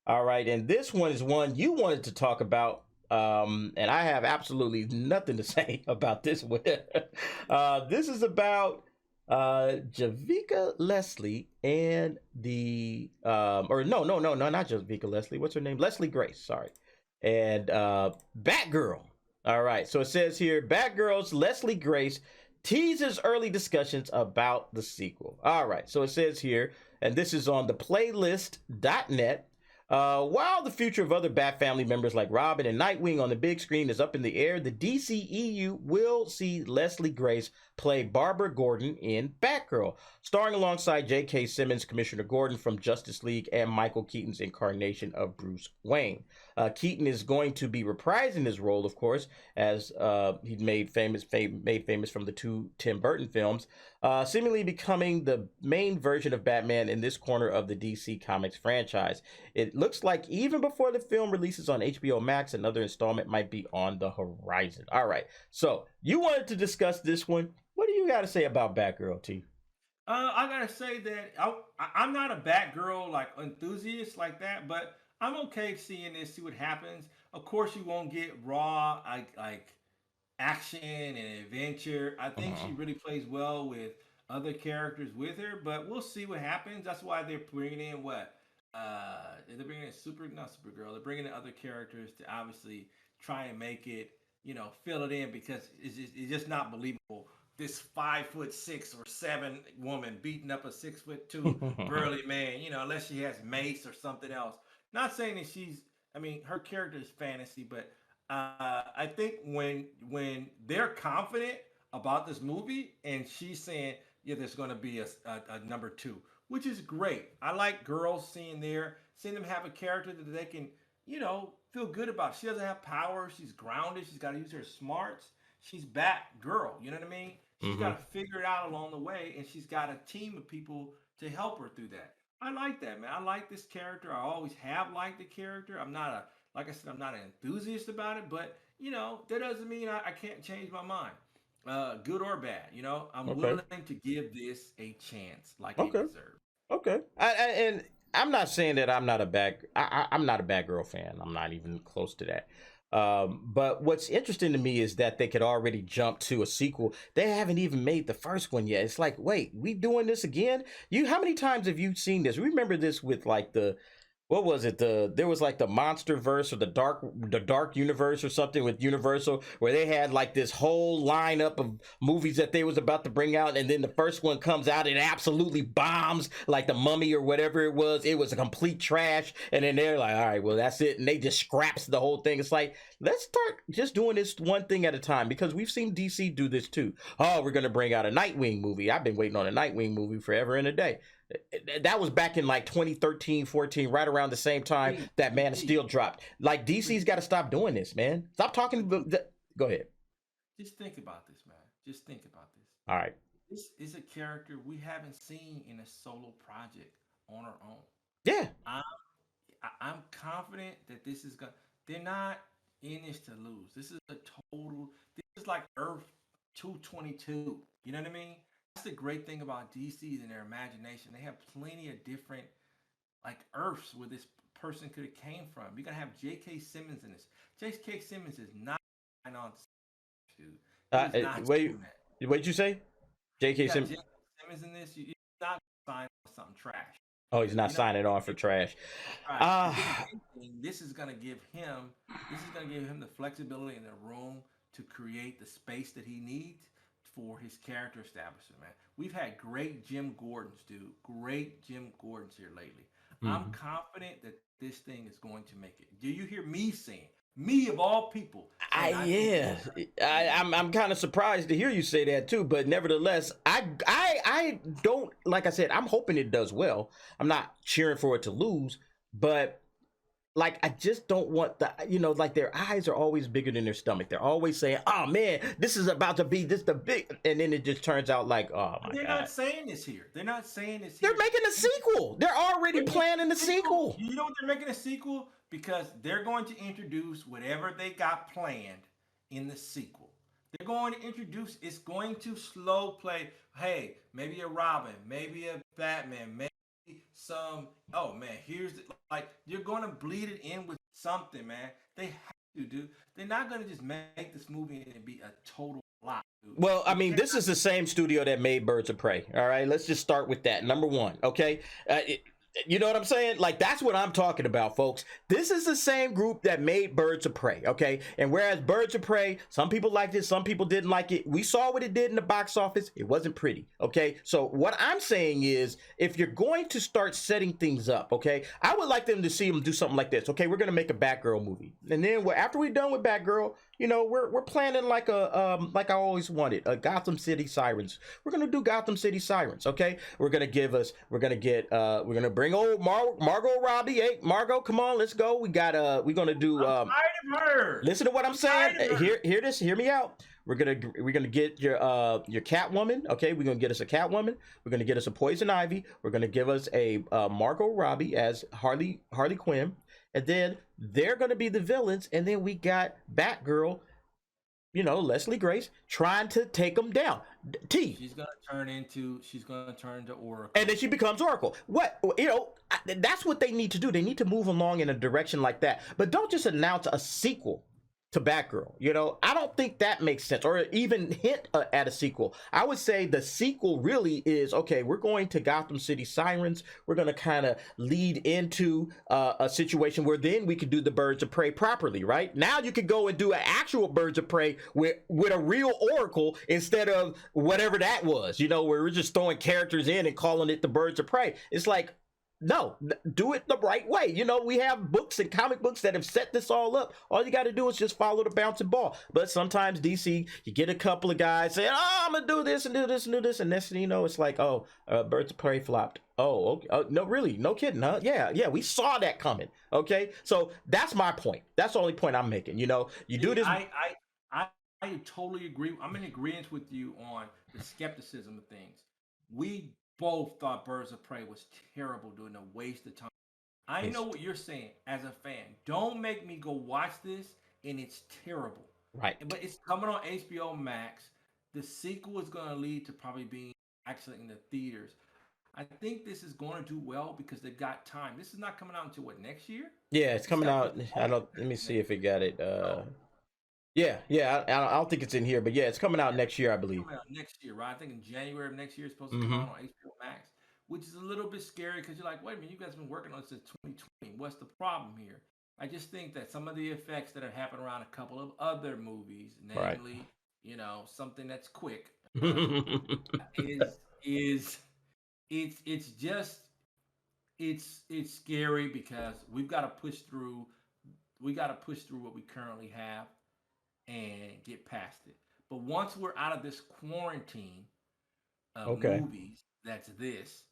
All right, and this one is one you wanted to talk about, and I have absolutely nothing to say about this one. This is about Javika Leslie and or no, not Javika Leslie. What's her name? Leslie Grace. Sorry, and Batgirl. All right, so it says here, Batgirl's Leslie Grace teases early discussions about the sequel. All right, so it says here, and this is on the playlist.net. While the future of other Bat family members like Robin and Nightwing on the big screen is up in the air, the DCEU will see Leslie Grace play Barbara Gordon in Batgirl, starring alongside J.K. Simmons, Commissioner Gordon from Justice League, and Michael Keaton's incarnation of Bruce Wayne. Keaton is going to be reprising his role, of course, as he made famous from the two Tim Burton films, seemingly becoming the main version of Batman in this corner of the DC Comics franchise. It looks like even before the film releases on HBO Max, another installment might be on the horizon. All right, so you wanted to discuss this one. What do you got to say about Batgirl, T? I gotta say that I'm not a Batgirl like enthusiast like that, but I'm okay seeing this, see what happens. Of course, you won't get raw like action and adventure. I think Uh-huh. she really plays well with other characters with her, but we'll see what happens. That's why they're bringing in what they're bringing in not Supergirl. They're bringing in other characters to obviously try and make it, fill it in because it's just not believable. This 5'6" or 7" woman beating up a 6'2" burly man, unless she has mace or something else. Not saying that I mean, her character is fantasy, but I think when they're confident about this movie and she's saying, yeah, there's going to be a number two, which is great. I like girls seeing them have a character that they can, feel good about. She doesn't have power. She's grounded. She's got to use her smarts. She's Batgirl. You know what I mean? She's Mm-hmm. got to figure it out along the way, and she's got a team of people to help her through that. I like that, man. I like this character. I always have liked the character. Like I said, I'm not an enthusiast about it, but that doesn't mean I can't change my mind, good or bad. I'm Okay. willing to give this a chance, like it Okay. deserves. Okay. And I'm not saying that I'm not a Batgirl fan. I'm not even close to that. But what's interesting to me is that they could already jump to a sequel. They haven't even made the first one yet. It's like, wait, we doing this again? How many times have you seen this? Remember this with like what was it? There was like the Monster Verse or the Dark Universe or something with Universal, where they had like this whole lineup of movies that they was about to bring out, and then the first one comes out, it absolutely bombs, like the Mummy or whatever it was. It was a complete trash, and then they're like, all right, well that's it, and they just scraps the whole thing. It's like, let's start just doing this one thing at a time, because we've seen DC do this too. Oh, we're gonna bring out a Nightwing movie. I've been waiting on a Nightwing movie forever and a day. That was back in like 2013, 14, right around the same time D, that Man of D, Steel dropped. Like, DC's got to stop doing this, man. Stop talking. Go ahead. just think about this, man. Just think about this. All right. This is a character we haven't seen in a solo project on her own. Yeah. I'm I'm confident that this is gonna. They're not in this to lose. This is a total. This is like Earth 222. You know what I mean? That's the great thing about DC's and their imagination. They have plenty of different like Earths where this person could have came from. You're gonna have J.K. Simmons in this. J.K. Simmons is not on, dude. He's not Wait. doing that. What did you say? You J.K. got Sim. J.K. Simmons in this. You're not signing on something trash. Oh, he's not You know, signing on for trash. right. If Ah. anything, this is gonna give him the flexibility and the room to create the space that he needs for his character establishment, man. We've had great Jim Gordons, dude. Great Jim Gordons here lately. I'm Mhm. confident that this thing is going to make it. Do you hear me saying, me of all people, I saying I think this yeah, is gonna I'm kind of surprised to hear you say that too, but nevertheless, I don't, like I said, I'm hoping it does well. I'm not cheering for it to lose, but like, I just don't want like, their eyes are always bigger than their stomach. They're always saying, "Oh man, this is about to be this the big," and then it just turns out like, "Oh my they're not god." saying this here. They're not saying this They're here. making a sequel. They're already They're making planning the a sequel. sequel. You know what they're making a sequel? Because they're going to introduce whatever they got planned in the sequel. They're going to introduce, it's going to slow play. Hey, maybe a Robin, maybe a Batman, maybe some. Oh man, here's the, like you're gonna bleed it in with something, man. They have to do. They're not gonna just make this movie and be a total flop, dude. Well, I They mean, can't. this is the same studio that made Birds of Prey. All right, let's just start with that. Number one, okay. You know what I'm saying? Like that's what I'm talking about, folks. This is the same group that made Birds of Prey, okay? And whereas Birds of Prey, some people liked it, some people didn't like it. We saw what it did in the box office. It wasn't pretty, okay? So what I'm saying is, if you're going to start setting things up, okay, I would like them to see them do something like this. Okay, we're gonna make a Batgirl movie, and then after we're done with Batgirl, you know, we're planning like like I always wanted, a Gotham City Sirens. We're gonna do Gotham City Sirens, okay? We're gonna bring old Margot Robbie. Hey, Margot, come on, let's go. We're gonna do. I'm tired of her. Listen to what I'm saying. Hear me out. We're gonna get your Catwoman. Okay, we're gonna get us a Catwoman. We're gonna get us a Poison Ivy. We're gonna give us a Margot Robbie as Harley Quinn, and then they're gonna be the villains. And then we got Batgirl, you know, Leslie Grace trying to take them down. She's gonna turn into Oracle. And then she becomes Oracle. What, you know, that's what they need to do. They need to move along in a direction like that. But don't just announce a sequel to Batgirl. You know, I don't think that makes sense, or even hint at a sequel. I would say the sequel really is, okay, we're going to Gotham City Sirens. We're going to kind of lead into a situation where then we could do the Birds of Prey properly, right? Now you could go and do an actual Birds of Prey with a real Oracle instead of whatever that was, you know, where we're just throwing characters in and calling it the Birds of Prey. It's like, no, do it the right way. You know, we have books and comic books that have set this all up. All you got to do is just follow the bouncing ball. But sometimes DC, you get a couple of guys saying, "Oh, I'm gonna do this and do this and do this," and next thing you know, it's like, "Oh, Birds of Prey flopped." Oh, okay. Oh, no, really, no kidding, huh? Yeah, we saw that coming. Okay, so that's my point. That's the only point I'm making. You know, you do this. I totally agree. I'm in agreement with you on the skepticism of things. We both thought Birds of Prey was terrible, doing a waste of time. I know what you're saying as a fan. Don't make me go watch this and it's terrible. Right. But it's coming on HBO Max. The sequel is going to lead to probably being actually in the theaters. I think this is going to do well because they've got time. This is not coming out until what, next year? Yeah, it's coming out. I don't. Let me see if it got it. Yeah. I don't think it's in here, but yeah, it's coming out next year, I believe. Coming out next year, right? I think in January of next year it's supposed to come Mm-hmm. out on HBO Max, which is a little bit scary because you're like, wait a minute, you guys have been working on this since 2020. What's the problem here? I just think that some of the effects that have happened around a couple of other movies, Right. namely, you know, something that's quick, is is it's just it's scary because we got to push through what we currently have and get past it. But once we're out of this quarantine of Okay. movies, that's this,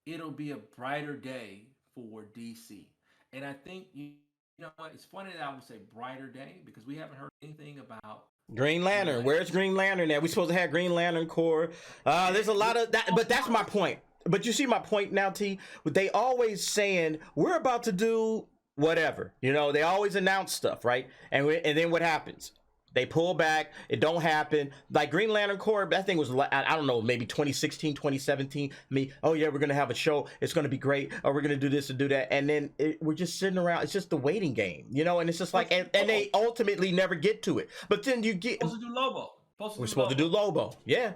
it'll be a brighter day for DC. And I think you know what? It's funny that I would say brighter day because we haven't heard anything about Green Green Lantern. Lantern. Where's Green Lantern at? We supposed to have Green Lantern Corps. There's a lot of that, but that's my point. But you see my point now, T. They always saying we're about to do whatever. You know, they always announce stuff, right? And then what happens? They pull back. It don't happen. Like Green Lantern Corps, that thing was, I don't know, maybe 2016, 2017. Me, oh yeah, we're going to have a show. It's going to be great. Or we're going to do this and do that. And then we're just sitting around. It's just the waiting game, you know? And it's just like, and they ultimately never get to it. But then you get, Supposed to do Lobo. we're supposed to do Lobo. Yeah.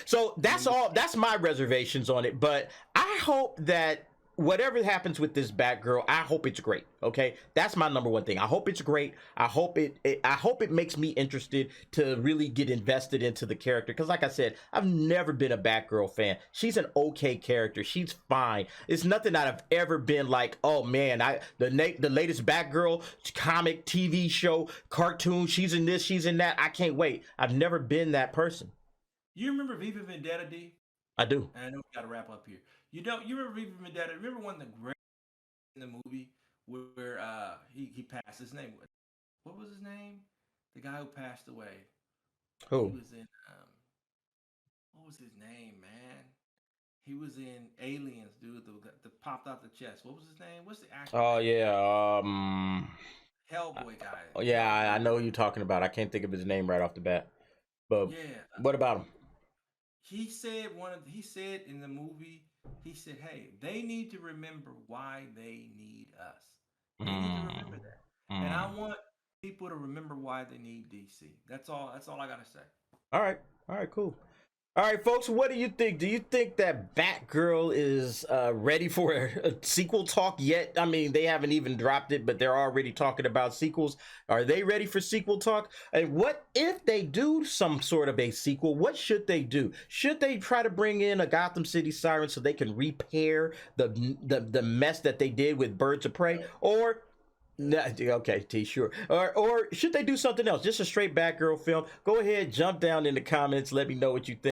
So that's all. That's my reservations on it. But I hope that whatever happens with this Batgirl, I hope it's great. Okay, that's my number one thing. I hope it's great. I hope I hope it makes me interested to really get invested into the character. Because, like I said, I've never been a Batgirl fan. She's an okay character. She's fine. It's nothing that I've ever been like, oh man, the latest Batgirl comic, TV show, cartoon. She's in this. She's in that. I can't wait. I've never been that person. You remember Viva Vendetta, D? I do. And I know we got to wrap up here. You remember Viva Vendetta? Remember one of the great in the movie where he passed. His name, what was his name? The guy who passed away. He Who? was in what was his name, man? He was in Aliens, dude. The popped out the chest. What was his name? What's the actor? Oh name? yeah. Hellboy guy. Oh yeah. I know who you're talking about. I can't think of his name right off the bat. But Yeah. what about him? He said in the movie He said, "Hey, they need to remember why they need us. They need to remember Mm, that, and I mm. want people to remember why they need DC. That's all. That's all I gotta say." All right. All right. Cool. All right, folks. What do you think? Do you think that Batgirl is ready for a sequel talk yet? I mean, they haven't even dropped it, but they're already talking about sequels. Are they ready for sequel talk? And what if they do some sort of a sequel? What should they do? Should they try to bring in a Gotham City Siren so they can repair the mess that they did with Birds of Prey, or okay, T, sure. Or should they do something else? Just a straight Batgirl film? Go ahead, jump down in the comments. Let me know what you think.